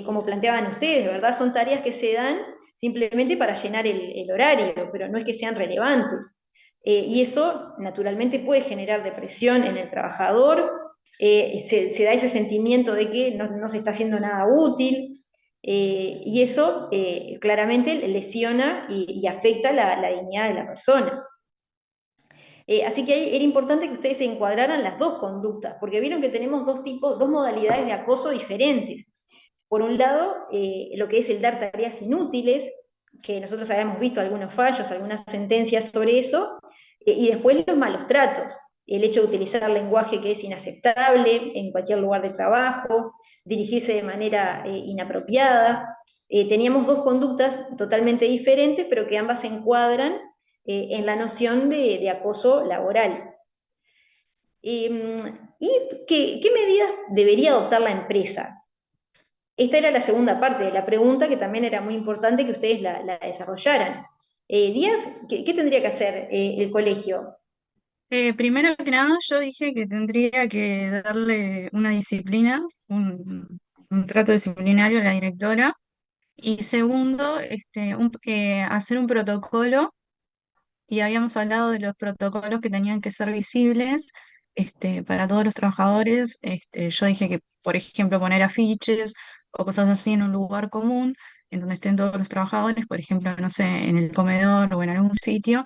como planteaban ustedes, ¿verdad? Son tareas que se dan simplemente para llenar el horario, pero no es que sean relevantes. Y eso naturalmente puede generar depresión en el trabajador, se da ese sentimiento de que no se está haciendo nada útil, y eso claramente lesiona y afecta la dignidad de la persona. Así que ahí era importante que ustedes encuadraran las dos conductas, porque vieron que tenemos dos modalidades de acoso diferentes. Por un lado, lo que es el dar tareas inútiles, que nosotros habíamos visto algunos fallos, algunas sentencias sobre eso, y después los malos tratos, el hecho de utilizar lenguaje que es inaceptable en cualquier lugar de trabajo, dirigirse de manera inapropiada. Teníamos dos conductas totalmente diferentes, pero que ambas se encuadran en la noción de acoso laboral. ¿Y qué medidas debería adoptar la empresa? Esta era la segunda parte de la pregunta, que también era muy importante que ustedes la desarrollaran. Díaz, ¿qué tendría que hacer el colegio? Primero que nada, yo dije que tendría que darle una disciplina, un trato disciplinario a la directora. Y segundo, hacer un protocolo, y habíamos hablado de los protocolos que tenían que ser visibles, para todos los trabajadores. Yo dije que, por ejemplo, poner afiches o cosas así en un lugar común, en donde estén todos los trabajadores, por ejemplo, no sé, en el comedor o en algún sitio.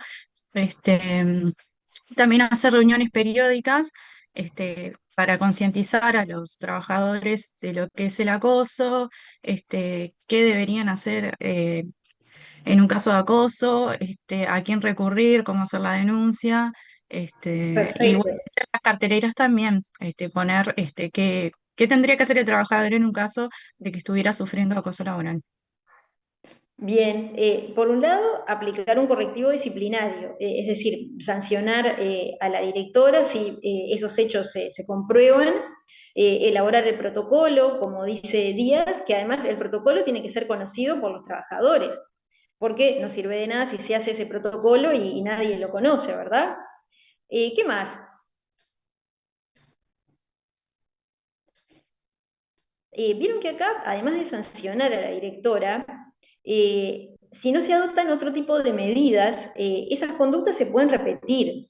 Este, También hacer reuniones periódicas, para concientizar a los trabajadores de lo que es el acoso, qué deberían hacer en un caso de acoso, a quién recurrir, cómo hacer la denuncia, y bueno, Perfecto. las carteleras también, poner qué tendría que hacer el trabajador en un caso de que estuviera sufriendo acoso laboral. Bien, por un lado, aplicar un correctivo disciplinario, es decir, sancionar a la directora si esos hechos se comprueban, elaborar el protocolo, como dice Díaz, que además el protocolo tiene que ser conocido por los trabajadores, porque no sirve de nada si se hace ese protocolo y nadie lo conoce, ¿verdad? ¿Qué más? Vieron que acá, además de sancionar a la directora, si no se adoptan otro tipo de medidas, esas conductas se pueden repetir.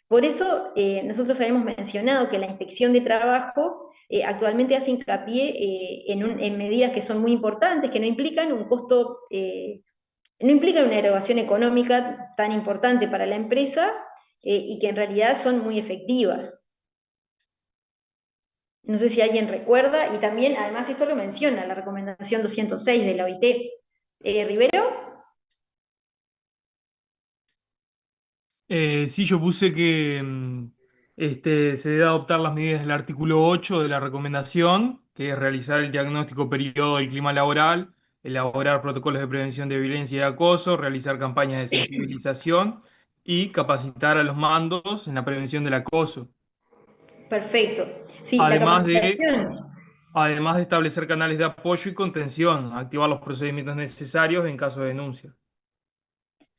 Por eso nosotros habíamos mencionado que la inspección de trabajo actualmente hace hincapié en medidas que son muy importantes, que no implican un costo, no implican una erogación económica tan importante para la empresa, y que en realidad son muy efectivas. No sé si alguien recuerda, y también, además, esto lo menciona la recomendación 206 de la OIT. ¿Rivero? Sí, yo puse que se debe adoptar las medidas del artículo 8 de la recomendación, que es realizar el diagnóstico periodo del clima laboral, elaborar protocolos de prevención de violencia y acoso, realizar campañas de sensibilización y capacitar a los mandos en la prevención del acoso. Perfecto. Sí, la Además de, capacitación. además de establecer canales de apoyo y contención, activar los procedimientos necesarios en caso de denuncia.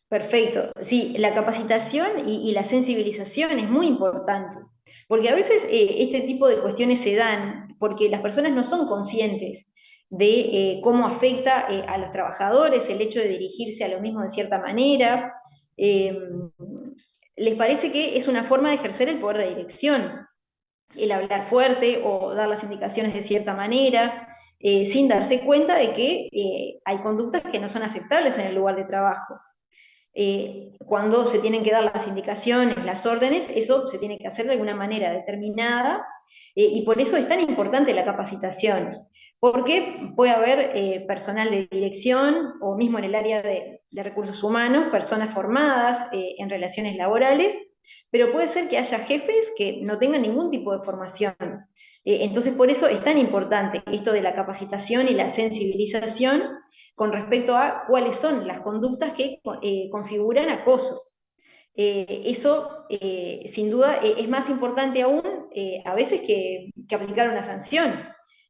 Perfecto. Sí, la capacitación y la sensibilización es muy importante, porque a veces este tipo de cuestiones se dan porque las personas no son conscientes de cómo afecta a los trabajadores el hecho de dirigirse a lo mismo de cierta manera. Eh, Les parece que es una forma de ejercer el poder de dirección, el hablar fuerte o dar las indicaciones de cierta manera, sin darse cuenta de que hay conductas que no son aceptables en el lugar de trabajo. Cuando se tienen que dar las indicaciones, las órdenes, eso se tiene que hacer de alguna manera determinada, y por eso es tan importante la capacitación, porque puede haber personal de dirección o mismo en el área de recursos humanos, personas formadas en relaciones laborales, pero puede ser que haya jefes que no tengan ningún tipo de formación. Entonces, por eso es tan importante esto de la capacitación y la sensibilización con respecto a cuáles son las conductas que configuran acoso. Eso, sin duda, es más importante aún a veces que aplicar una sanción,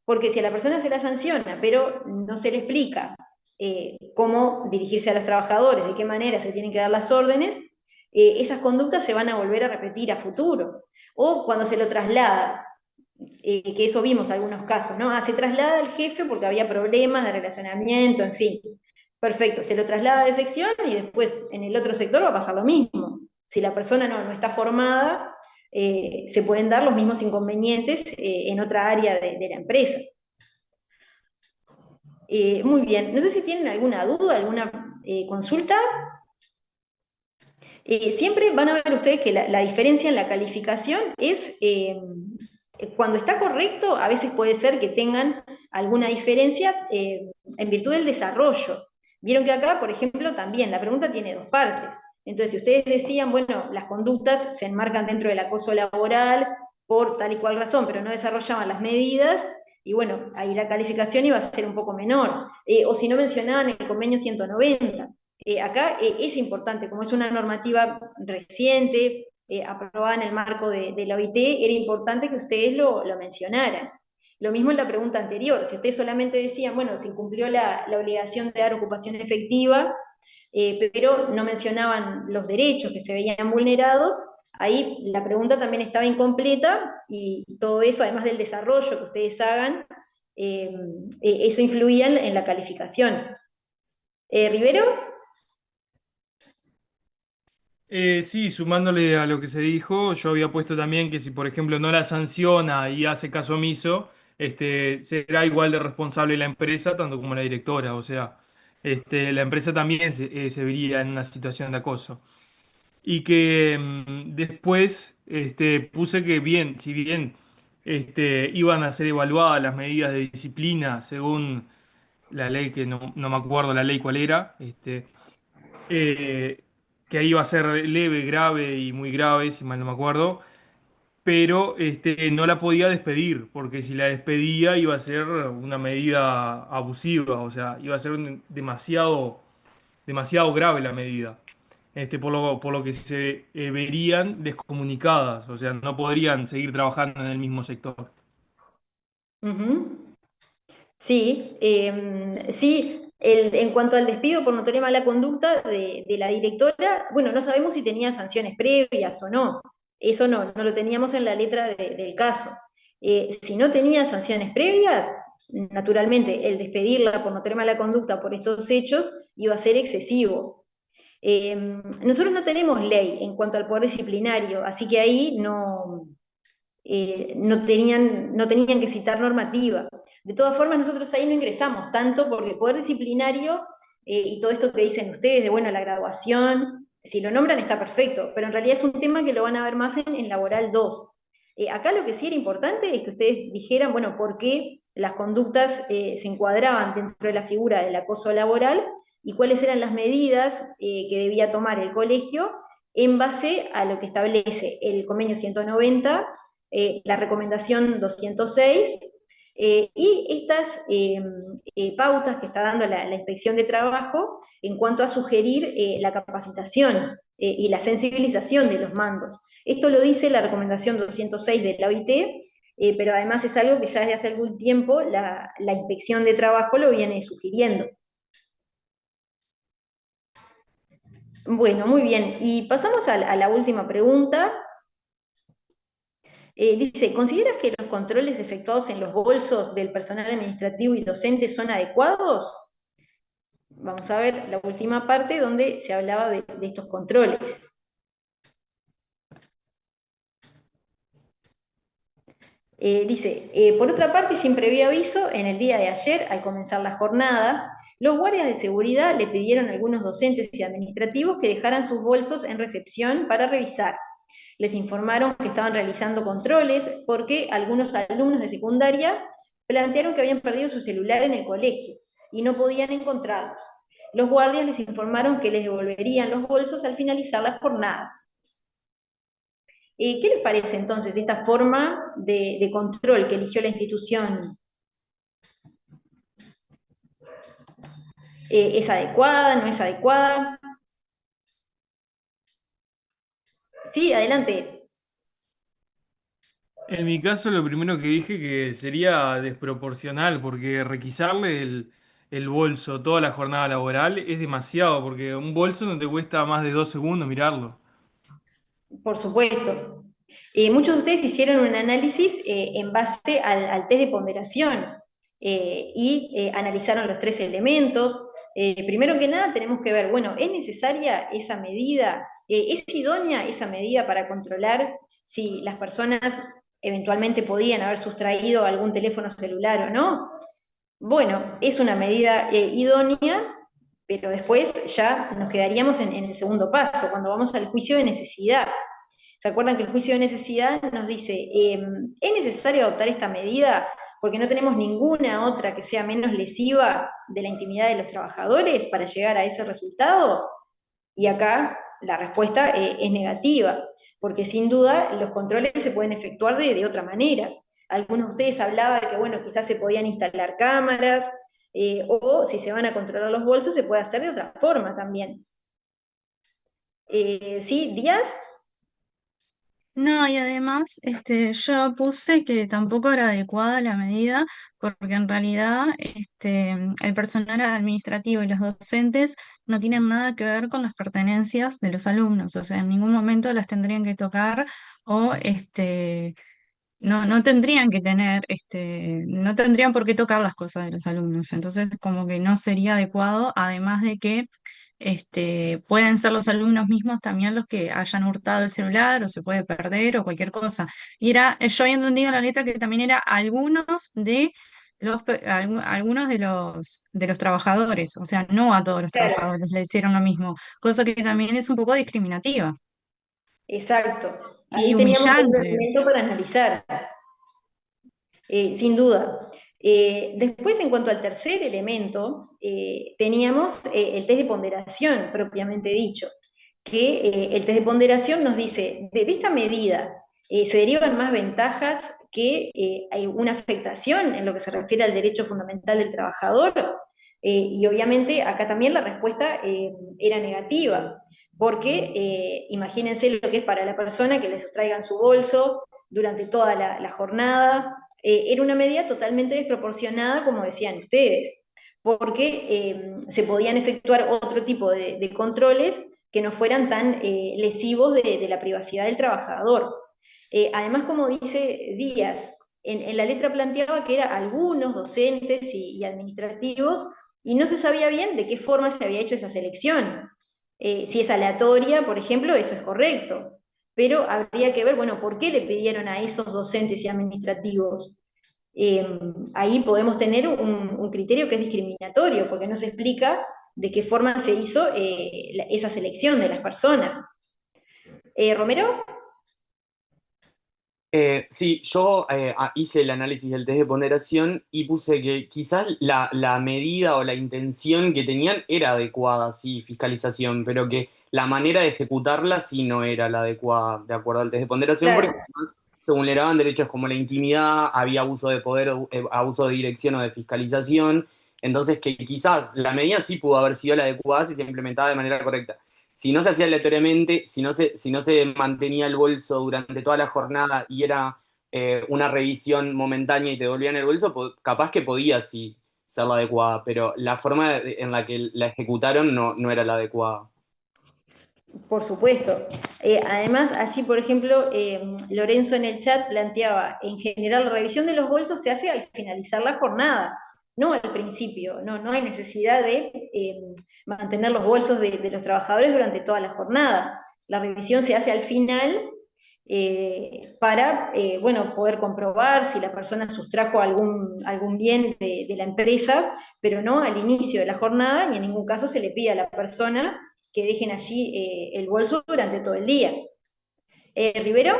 porque si a la persona se la sanciona, pero no se le explica cómo dirigirse a los trabajadores, de qué manera se tienen que dar las órdenes, esas conductas se van a volver a repetir a futuro. O cuando se lo traslada que eso vimos algunos casos, ¿no? Se traslada al jefe porque había problemas de relacionamiento, en fin. Perfecto, se lo traslada de sección y después en el otro sector va a pasar lo mismo. Si la persona no está formada, se pueden dar los mismos inconvenientes en otra área de la empresa. Muy bien, no sé si tienen alguna duda, alguna consulta. Siempre van a ver ustedes que la diferencia en la calificación es, cuando está correcto, a veces puede ser que tengan alguna diferencia en virtud del desarrollo. Vieron que acá, por ejemplo, también la pregunta tiene dos partes. Entonces, si ustedes decían, bueno, las conductas se enmarcan dentro del acoso laboral por tal y cual razón, pero no desarrollaban las medidas, y bueno, ahí la calificación iba a ser un poco menor. O si no mencionaban el convenio 190. Acá es importante, como es una normativa reciente, aprobada en el marco de la OIT, era importante que ustedes lo mencionaran. Lo mismo en la pregunta anterior, si ustedes solamente decían, bueno, se incumplió la obligación de dar ocupación efectiva, pero no mencionaban los derechos que se veían vulnerados, ahí la pregunta también estaba incompleta y todo eso, además del desarrollo que ustedes hagan, eso influía en la calificación. ¿Rivero? Sí, sumándole a lo que se dijo, yo había puesto también que si, por ejemplo, no la sanciona y hace caso omiso, será igual de responsable la empresa, tanto como la directora. O sea, la empresa también se vería en una situación de acoso. Y que después puse que bien, si bien iban a ser evaluadas las medidas de disciplina según la ley, que no me acuerdo la ley cuál era, eh, que ahí iba a ser leve, grave y muy grave, si mal no me acuerdo, pero no la podía despedir, porque si la despedía iba a ser una medida abusiva, o sea, iba a ser demasiado grave la medida. Por lo que se verían descomunicadas, o sea, no podrían seguir trabajando en el mismo sector. Ujú. Sí, sí, en cuanto al despido por notoria mala conducta de la directora, bueno, no sabemos si tenía sanciones previas o no. Eso no lo teníamos en la letra del caso. Si no tenía sanciones previas, naturalmente el despedirla por notoria mala conducta por estos hechos iba a ser excesivo. Nosotros no tenemos ley en cuanto al poder disciplinario, así que ahí no tenían que citar normativa. De todas formas, nosotros ahí no ingresamos tanto porque poder disciplinario y todo esto que dicen ustedes de, bueno, la graduación, si lo nombran está perfecto, pero en realidad es un tema que lo van a ver más en Laboral 2. Acá lo que sí era importante es que ustedes dijeran, bueno, por qué las conductas se encuadraban dentro de la figura del acoso laboral y cuáles eran las medidas que debía tomar el colegio en base a lo que establece el convenio 190, la recomendación 206, y estas pautas que está dando la Inspección de Trabajo en cuanto a sugerir la capacitación y la sensibilización de los mandos. Esto lo dice la recomendación 206 de la OIT, pero además es algo que ya desde hace algún tiempo la Inspección de Trabajo lo viene sugiriendo. Bueno, muy bien. Y pasamos a la última pregunta. Dice, ¿consideras que los controles efectuados en los bolsos del personal administrativo y docente son adecuados? Vamos a ver la última parte donde se hablaba de estos controles. Dice, por otra parte, sin previo aviso, en el día de ayer, al comenzar la jornada, los guardias de seguridad le pidieron a algunos docentes y administrativos que dejaran sus bolsos en recepción para revisar. Les informaron que estaban realizando controles porque algunos alumnos de secundaria plantearon que habían perdido su celular en el colegio y no podían encontrarlos. Los guardias les informaron que les devolverían los bolsos al finalizar la jornada. ¿Qué les parece entonces esta forma de control que eligió la institución? ¿Es adecuada? ¿No es adecuada? Sí, adelante. En mi caso, lo primero que dije que sería desproporcional, porque requisarle el bolso toda la jornada laboral es demasiado, porque un bolso no te cuesta más de 2 segundos mirarlo. Por supuesto. Muchos de ustedes hicieron un análisis en base al test de ponderación y analizaron los tres elementos. Primero que nada tenemos que ver, bueno, ¿es necesaria esa medida? ¿Es idónea esa medida para controlar si las personas eventualmente podían haber sustraído algún teléfono celular o no? Bueno, es una medida idónea, pero después ya nos quedaríamos en el segundo paso, cuando vamos al juicio de necesidad. ¿Se acuerdan que el juicio de necesidad nos dice, es necesario adoptar esta medida porque no tenemos ninguna otra que sea menos lesiva de la intimidad de los trabajadores para llegar a ese resultado? Y acá la respuesta es negativa, porque sin duda los controles se pueden efectuar de otra manera. Algunos de ustedes hablaban de que, bueno, quizás se podían instalar cámaras, o si se van a controlar los bolsos, se puede hacer de otra forma también. ¿Sí, Díaz? No, y además, yo puse que tampoco era adecuada la medida, porque en realidad, el personal administrativo y los docentes no tienen nada que ver con las pertenencias de los alumnos, o sea, en ningún momento las tendrían que tocar o, no tendrían que tener, no tendrían por qué tocar las cosas de los alumnos. Entonces, como que no sería adecuado, además de que pueden ser los alumnos mismos también los que hayan hurtado el celular o se puede perder o cualquier cosa. Y era, yo había entendido en la letra que también era algunos de algunos de los trabajadores, o sea, no a todos los Claro, trabajadores le hicieron lo mismo, cosa que también es un poco discriminativa exacto. y Ahí teníamos otro humillante. elemento para analizar. Sin duda. Después, en cuanto al tercer elemento, teníamos el test de ponderación, propiamente dicho, que el test de ponderación nos dice, de esta medida se derivan más ventajas que hay una afectación en lo que se refiere al derecho fundamental del trabajador. Y obviamente acá también la respuesta era negativa, porque imagínense lo que es para la persona que le sustraigan su bolso durante toda la jornada, era una medida totalmente desproporcionada, como decían ustedes, porque se podían efectuar otro tipo de controles que no fueran tan lesivos de la privacidad del trabajador. Además, como dice Díaz, en la letra planteaba que eran algunos docentes y administrativos, y no se sabía bien de qué forma se había hecho esa selección. Si es aleatoria, por ejemplo, eso es correcto, pero habría que ver, bueno, por qué le pidieron a esos docentes y administrativos. Eh, Ahí podemos tener un criterio que es discriminatorio, porque no se explica de qué forma se hizo esa selección de las personas. Romero, Sí, yo hice el análisis del test de ponderación y puse que quizás la medida o la intención que tenían era adecuada, sí, fiscalización, pero que la manera de ejecutarla sí no era la adecuada, de acuerdo al test de ponderación, porque claro, además se vulneraban derechos como la intimidad, había abuso de poder, abuso de dirección o de fiscalización, entonces que quizás la medida sí pudo haber sido la adecuada si se implementaba de manera correcta. Si no se hacía aleatoriamente, si no se mantenía el bolso durante toda la jornada y era una revisión momentánea y te devolvían el bolso, capaz que podía sí ser la adecuada, pero la forma en la que la ejecutaron no era la adecuada. por supuesto. Además, allí, por ejemplo, Lorenzo en el chat planteaba, en general, la revisión de los bolsos se hace al finalizar la jornada, no al principio. No hay necesidad de mantener los bolsos de los trabajadores durante toda la jornada. La revisión se hace al final para, bueno, poder comprobar si la persona sustrajo algún bien de la empresa, pero no al inicio de la jornada, y en ningún caso se le pide a la persona que dejen allí el bolso durante todo el día. Rivero,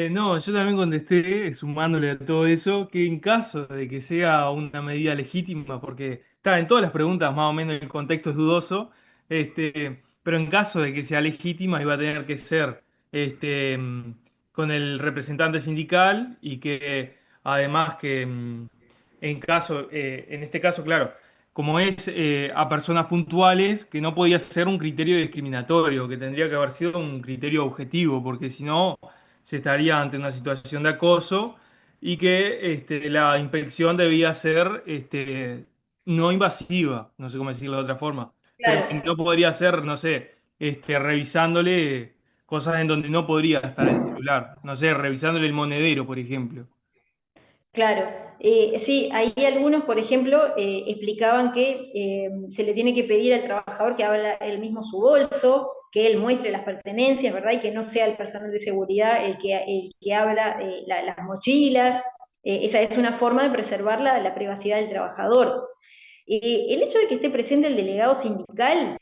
No, yo también contesté, sumándole a todo eso, que en caso de que sea una medida legítima, porque está en todas las preguntas más o menos el contexto es dudoso, pero en caso de que sea legítima iba a tener que ser con el representante sindical y que además que en este caso, claro, como es a personas puntuales, que no podía ser un criterio discriminatorio, que tendría que haber sido un criterio objetivo, porque si no se estaría ante una situación de acoso y que la inspección debía ser no invasiva, no sé cómo decirlo de otra forma, pero que claro, no podría ser, no sé, revisándole cosas en donde no podría estar el celular. No sé, revisándole el monedero, por ejemplo. Claro, sí, ahí algunos, por ejemplo, explicaban que se le tiene que pedir al trabajador que abra él mismo su bolso, que él muestre las pertenencias, ¿verdad? Y que no sea el personal de seguridad el que abra las mochilas. Esa es una forma de preservar la privacidad del trabajador. El hecho de que esté presente el delegado sindical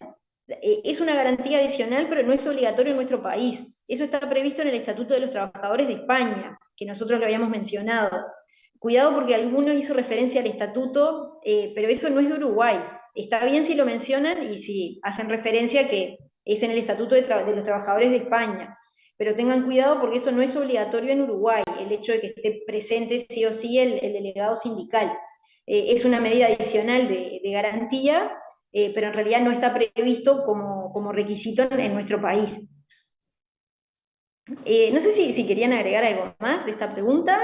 es una garantía adicional, pero no es obligatorio en nuestro país. Eso está previsto en el Estatuto de los Trabajadores de España, que nosotros lo habíamos mencionado. Cuidado porque alguno hizo referencia al estatuto, pero eso no es de Uruguay. Está bien si lo mencionan y si hacen referencia que es en el Estatuto de los Trabajadores de España. Pero tengan cuidado porque eso no es obligatorio en Uruguay, el hecho de que esté presente sí o sí el delegado sindical. Es una medida adicional de garantía, pero en realidad no está previsto como requisito en nuestro país. No sé si querían agregar algo más de esta pregunta.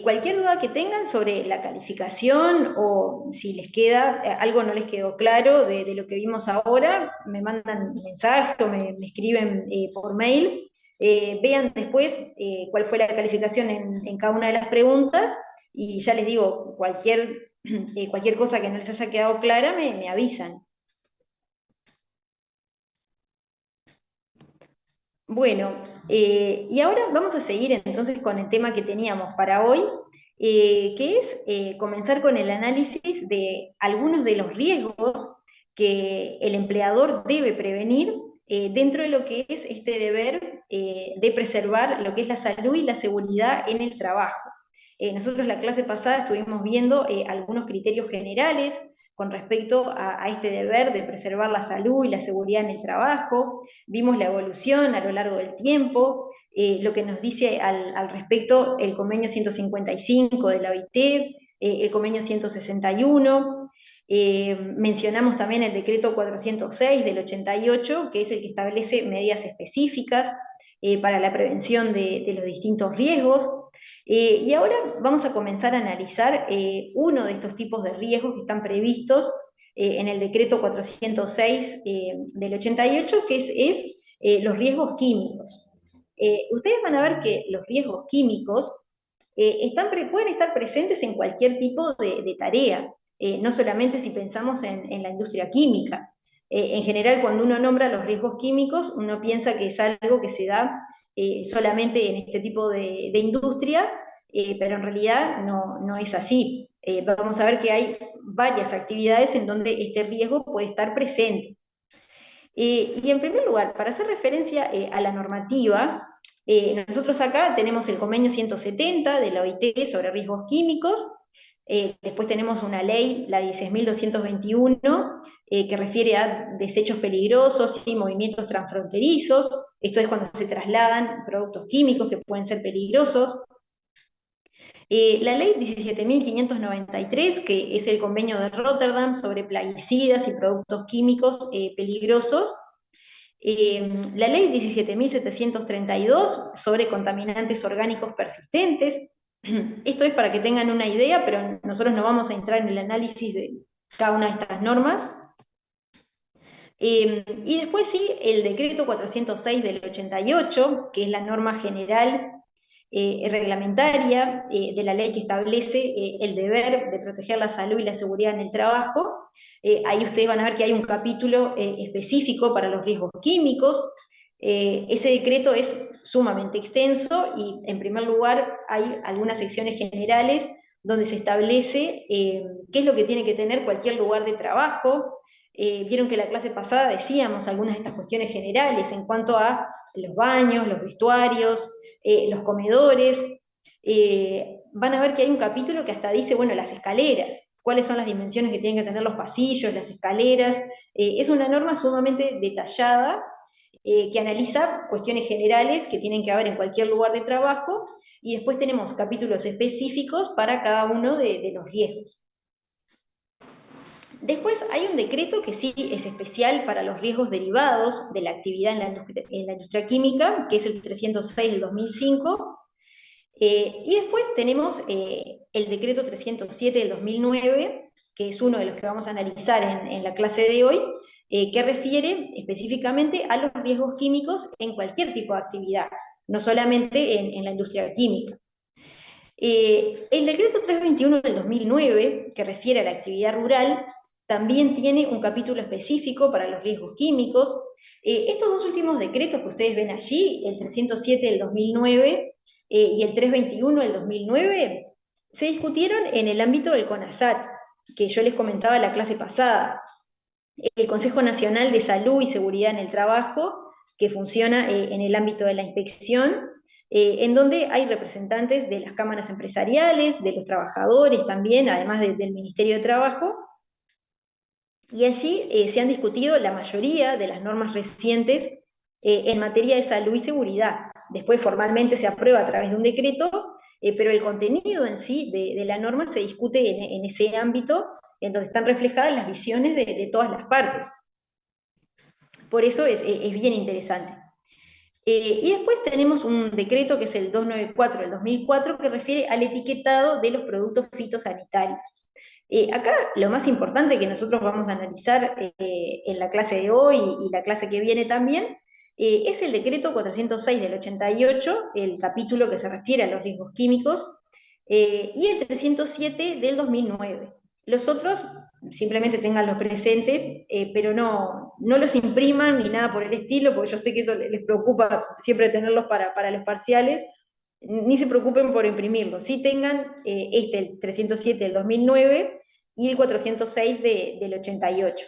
Cualquier duda que tengan sobre la calificación o si les queda, algo no les quedó claro de lo que vimos ahora, me mandan mensaje o me escriben por mail. Vean después cuál fue la calificación en cada una de las preguntas y ya les digo, cualquier cosa que no les haya quedado clara, me avisan. Bueno, y ahora vamos a seguir entonces con el tema que teníamos para hoy, que es comenzar con el análisis de algunos de los riesgos que el empleador debe prevenir dentro de lo que es este deber de preservar lo que es la salud y la seguridad en el trabajo. Nosotros la clase pasada estuvimos viendo algunos criterios generales con respecto a este deber de preservar la salud y la seguridad en el trabajo. Vimos la evolución a lo largo del tiempo, lo que nos dice al respecto el convenio 155 de la OIT, el convenio 161, mencionamos también el decreto 406 del 88, que es el que establece medidas específicas para la prevención de los distintos riesgos. Y ahora vamos a comenzar a analizar uno de estos tipos de riesgos que están previstos en el decreto 406 del 88, que es los riesgos químicos. Ustedes van a ver que los riesgos químicos pueden estar presentes en cualquier tipo de tarea, no solamente si pensamos en la industria química. En general, cuando uno nombra los riesgos químicos, uno piensa que es algo que se da solamente en este tipo de industria, pero en realidad no es así. Vamos a ver que hay varias actividades en donde este riesgo puede estar presente. Y en primer lugar, para hacer referencia a la normativa, nosotros acá tenemos el convenio 170 de la OIT sobre riesgos químicos, después tenemos una ley, la 16.221, que refiere a desechos peligrosos y movimientos transfronterizos, esto es cuando se trasladan productos químicos que pueden ser peligrosos. La ley 17.593, que es el convenio de Rotterdam sobre plaguicidas y productos químicos peligrosos. La ley 17.732 sobre contaminantes orgánicos persistentes. Esto es para que tengan una idea, pero nosotros no vamos a entrar en el análisis de cada una de estas normas. Y después sí, el decreto 406 del 88, que es la norma general reglamentaria de la ley que establece el deber de proteger la salud y la seguridad en el trabajo. Ahí ustedes van a ver que hay un capítulo específico para los riesgos químicos. Ese decreto es sumamente extenso y en primer lugar hay algunas secciones generales donde se establece qué es lo que tiene que tener cualquier lugar de trabajo. Vieron que la clase pasada decíamos algunas de estas cuestiones generales en cuanto a los baños, los vestuarios, los comedores. Van a ver que hay un capítulo que hasta dice, bueno, las escaleras, cuáles son las dimensiones que tienen que tener los pasillos, las escaleras. Es una norma sumamente detallada que analiza cuestiones generales que tienen que haber en cualquier lugar de trabajo, y después tenemos capítulos específicos para cada uno de los riesgos. Después hay un decreto que sí es especial para los riesgos derivados de la actividad en la industria química, que es el 306 del 2005, y después tenemos el decreto 307 del 2009, que es uno de los que vamos a analizar en la clase de hoy, que refiere específicamente a los riesgos químicos en cualquier tipo de actividad, no solamente en la industria química. El decreto 321 del 2009, que refiere a la actividad rural, también tiene un capítulo específico para los riesgos químicos. Estos dos últimos decretos que ustedes ven allí, el 307 del 2009 y el 321 del 2009, se discutieron en el ámbito del CONASAT, que yo les comentaba en la clase pasada. El Consejo Nacional de Salud y Seguridad en el Trabajo, que funciona en el ámbito de la inspección, en donde hay representantes de las cámaras empresariales, de los trabajadores también, además del Ministerio de Trabajo, y allí se han discutido la mayoría de las normas recientes en materia de salud y seguridad. Después formalmente se aprueba a través de un decreto, pero el contenido en sí de la norma se discute en ese ámbito, en donde están reflejadas las visiones de todas las partes. Por eso es bien interesante. Y después tenemos un decreto que es el 294 del 2004, que refiere al etiquetado de los productos fitosanitarios. Acá lo más importante que nosotros vamos a analizar en la clase de hoy y la clase que viene también, es el decreto 406 del 88, el capítulo que se refiere a los riesgos químicos, y el 307 del 2009. Los otros simplemente tenganlo presente, pero no los impriman ni nada por el estilo, porque yo sé que eso les preocupa siempre tenerlos para los parciales, ni se preocupen por imprimirlos, sí tengan el 307 del 2009 y el 406 del 88.